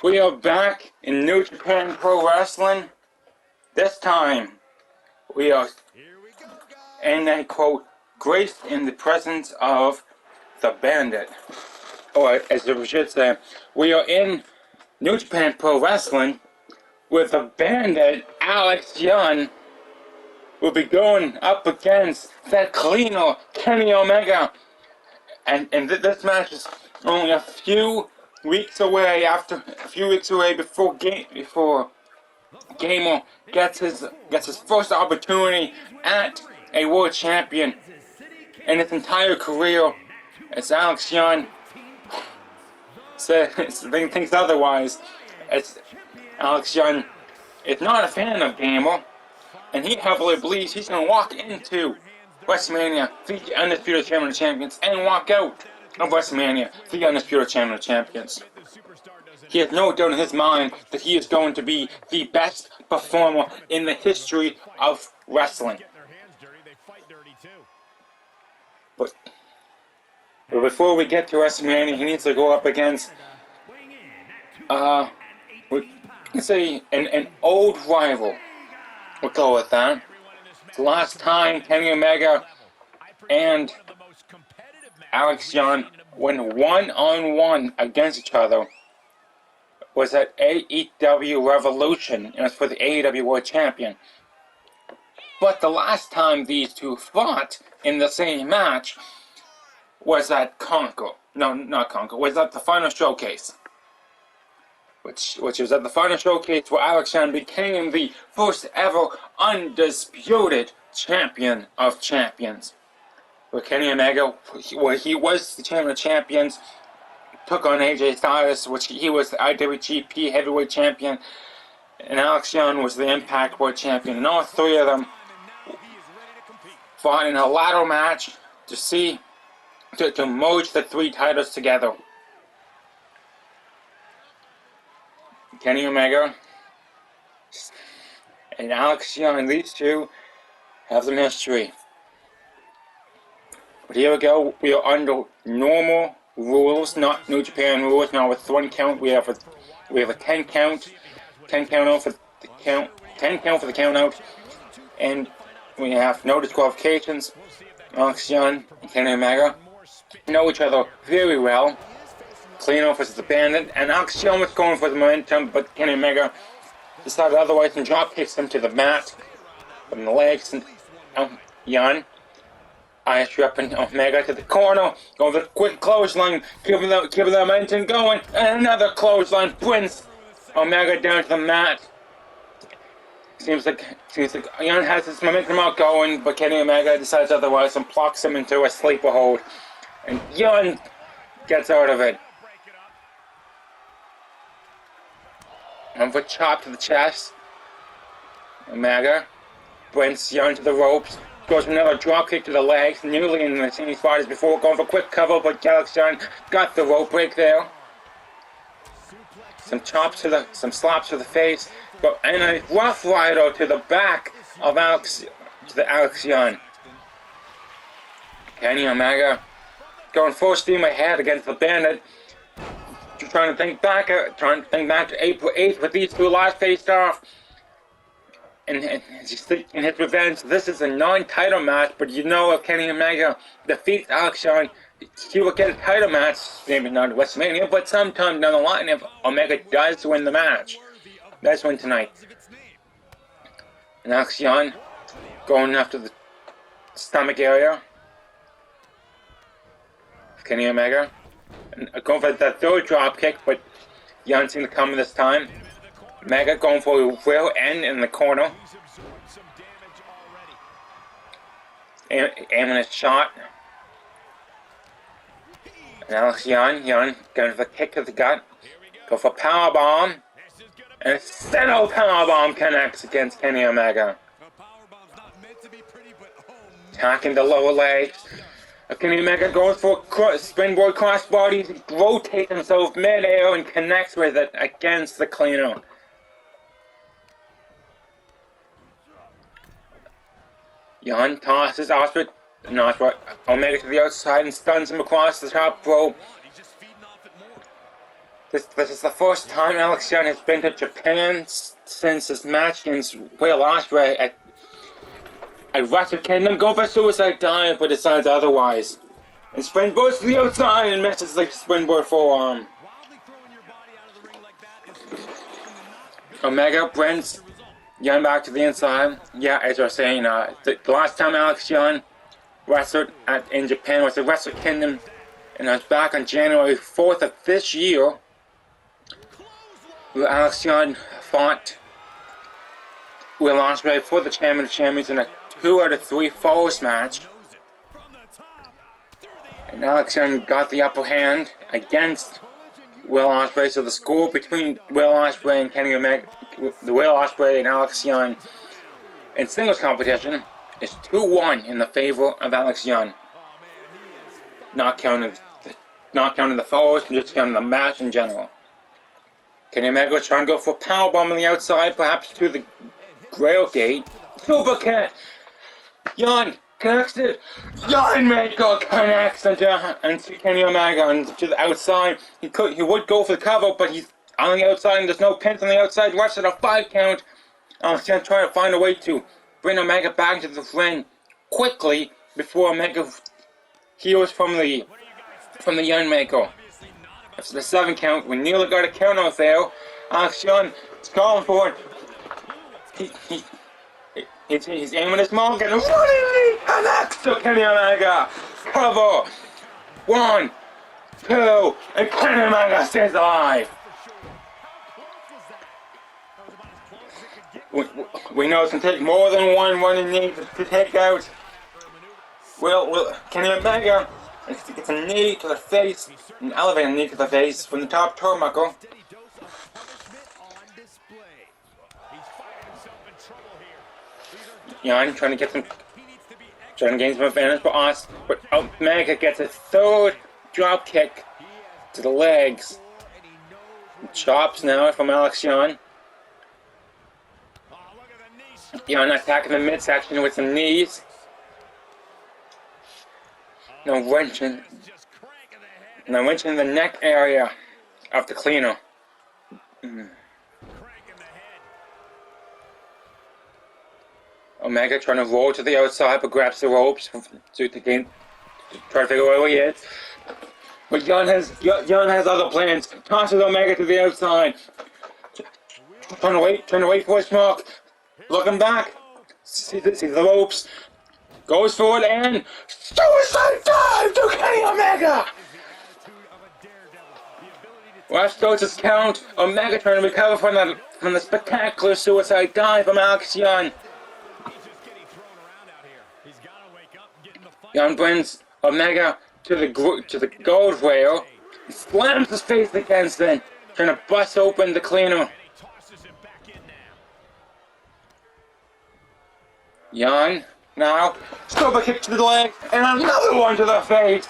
We are back in New Japan Pro Wrestling. This time, we are, and I quote, graced in the presence of the Bandit. Or, as we should say, we are in New Japan Pro Wrestling with the Bandit, Alex Young, will be going up against that cleaner, Kenny Omega. And this match is only a few weeks away before Gamer gets his first opportunity at a world champion in his entire career. As Alex Young thinks otherwise. As Alex Young is not a fan of Gamer, and he heavily believes he's going to walk into WrestleMania, the Undisputed Champion of Champions, and walk out of WrestleMania, the Undisputed Champion of Champions. He has no doubt in his mind that he is going to be the best performer in the history of wrestling. But before we get to WrestleMania, he needs to go up against, let's say, an old rival. We'll go with that. The last time Kenny Omega and Alex Young went one-on-one against each other was at AEW Revolution, and it was for the AEW World Champion. But the last time these two fought in the same match was at was at the Final Showcase. Which was at the Final Showcase where Alex Young became the first ever undisputed champion of champions. Where Kenny Omega, where he was the champion of champions, took on AJ Styles, which he was the IWGP heavyweight champion, and Alex Young was the Impact World Champion. And all three of them fought in a ladder match to merge the three titles together. Kenny Omega and Alex Young, these two have some history. But here we go, we are under normal rules, not New Japan rules. Now with 1 count, we have a 10 count out for the count, 10 count for the count out, and we have no disqualifications. Alex Young and Kenny Omega know each other very well. Clean versus the Bandit, and Alex Young was going for the momentum, but Kenny Omega decided otherwise and drop kicks him to the mat from the legs. And Young Irish repping Omega to the corner, going for the quick clothesline, keeping the momentum going, and another clothesline brings Omega down to the mat. Seems like Young has his momentum outgoing, but Kenny Omega decides otherwise and plucks him into a sleeper hold, and Young gets out of it. And for chop to the chest. Omega brings Young to the ropes. Goes for another drop kick to the legs. Nearly in the same spot as before. Going for a quick cover, but Alex Young got the rope break there. Some slaps to the face. And a rough rider to the back of Alex Young. Kenny Omega going full steam ahead against the Bandit. Trying to think back to April 8th with these two last faced off. And in his revenge, this is a non-title match, but you know if Kenny Omega defeats Alex Young, he will get a title match, maybe not at WrestleMania, but sometime down the line if Omega does win the match. Does win tonight. And Alex Young going after the stomach area. Kenny Omega. Going for the third drop kick, but Young seemed to come this time. Omega going for a real end in the corner. Aiming a shot. And Alex Young going for the kick to the gut. Go for powerbomb. And a Senno powerbomb connects against Kenny Omega. Attacking the lower legs. Kenny Omega goes for a springboard crossbody, rotates himself mid-air and connects with it against the cleaner. Young tosses Omega to the outside and stuns him across the top rope. This is the first time Alex Young has been to Japan since his match against Will Ospreay at Wrestle Kingdom. Go for suicide dive, but decides otherwise. And springboards to the outside and misses the springboard forearm. Omega brings Young back to the inside. Yeah, as I was saying, the last time Alex Young wrestled in Japan was at Wrestle Kingdom, and I was back on January 4th of this year. Alex Young fought Will Ospreay for the Champion of Champions in a 2 out of 3 falls match. And Alex Young got the upper hand against Will Ospreay, so the score between Will Ospreay and Kenny Omega, the Will Ospreay and Alex Young in singles competition is 2-1 in the favor of Alex Young. Not counting the falls, just counting the match in general. Kenny Omega trying to go for a powerbomb on the outside, perhaps to the Grail Gate. Super kick! Young connects it. Young Maker connects into Kenny Omega and to the outside. He would go for the cover, but he's on the outside and there's no pins on the outside. Refs at a 5 count. Alex Young trying to find a way to bring Omega back into the ring quickly before Omega heals from the Young Maker. That's the 7 count. We nearly got a count out there. Alex Young is calling for it. He's aiming his mark and running connects to Kenny Omega. Cover. 1, 2, and Kenny Omega stays alive. We know it's going to take more than one running knee to take out. Kenny Omega gets a knee to the face, an elevated knee to the face from the top turnbuckle. Young trying to gain some advantage for us, but Omega gets a 3rd drop kick to the legs. Chops now from Alex Young. Young attacking the midsection with some knees. Now wrenching the neck area of the cleaner. Omega trying to roll to the outside, but grabs the ropes to try to figure out where he is. But Young has other plans. Tosses Omega to the outside. Trying to wait for his mark. Looking back. See the ropes. Goes for it and suicide dive to Kenny Omega. Ref goes his count. Omega trying to recover from the spectacular suicide dive from Alex Young. Young brings Omega to the gold rail. He slams his face against it, trying to bust open the cleaner. Young now super kick to the leg and another one to the face.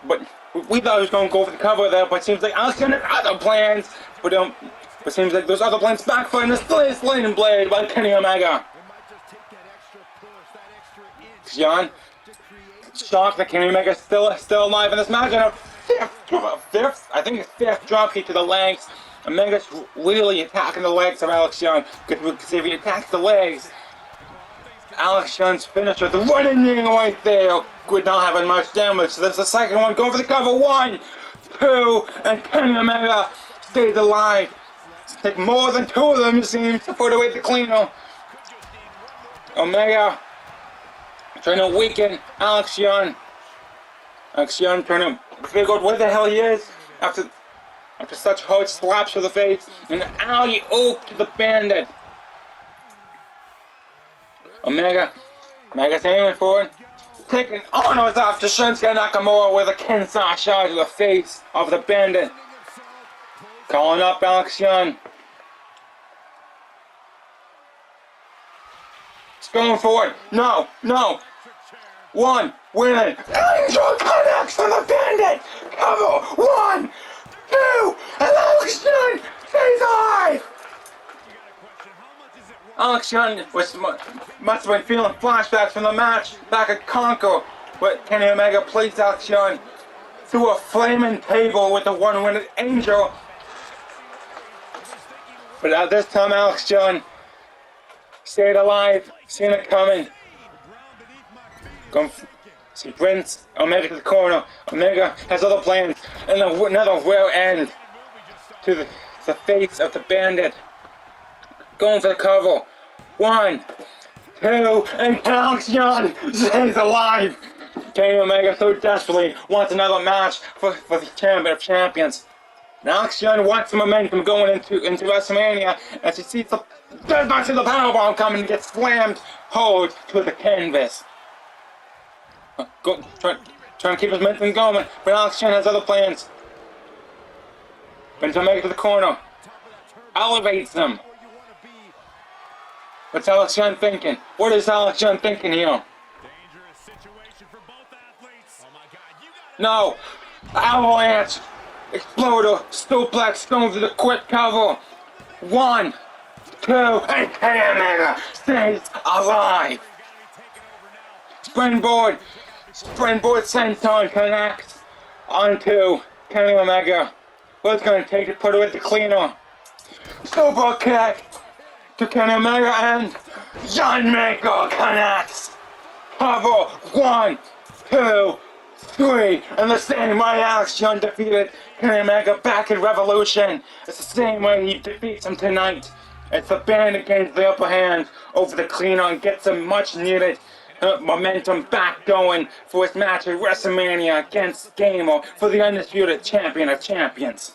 But we thought he was going to go for the cover there, but it seems like Alex Young had other plans. But it seems like those other plans backfire and the sliding blade by Kenny Omega. Young shocked that Kenny Omega is still alive in this match, and a fifth drop kick to the legs. Omega's really attacking the legs of Alex Young, because if he attacks the legs, Alex Young's finisher, the running knee right there, would not have much damage. So there's the second one going for the cover. 1, 2, and Kenny Omega stays alive. It's take more than 2 of them, it seems, to put away the cleaner. Omega trying to weaken Alex Young. Alex Young trying to figure out where the hell he is after such hard slaps to the face. And an alley-oop to the Bandit. Omega's aiming for it. Taking honors off to Shinsuke Nakamura with a Kensai shot to the face of the Bandit. Calling up Alex Young. It's going for it. No. 1, winning. Angel connects on the Bandit. Cover. 1, 2, and Alex Young stays alive. Alex Young must have been feeling flashbacks from the match back at Conquer, but Kenny Omega placed Alex Young through a flaming table with the one-winged angel. But at this time, Alex John stayed alive, seen it coming. He brings Omega to the corner. Omega has other plans, and another will end to the face of the Bandit. Going for the cover. 1, 2, and Alex John stays alive. Kenny Omega so desperately wants another match for the Champion of Champions. And Alex John wants some momentum going into WrestleMania as he sees the powerbomb coming and gets slammed hard to the canvas. Trying to keep his momentum going, but Alex John has other plans. Brings Omega to the corner. Elevates him. What's Alex John thinking? What is Alex John thinking here? No! Avalanche! Exploder! Suplex going for the quick cover! 1, 2, and Kenny Omega stays alive! Springboard senton connects onto Kenny Omega. What's going to take to put away the cleaner? Super kick to Kenny Omega and John Maker connects. Cover 1, 2, 3, and the same way Alex John defeated Kenny Omega back in Revolution. It's the same way he defeats him tonight. It's the Bandit gains the upper hand over the cleaner and gets some much needed momentum back going for his match at WrestleMania against Gamer for the Undisputed Champion of Champions.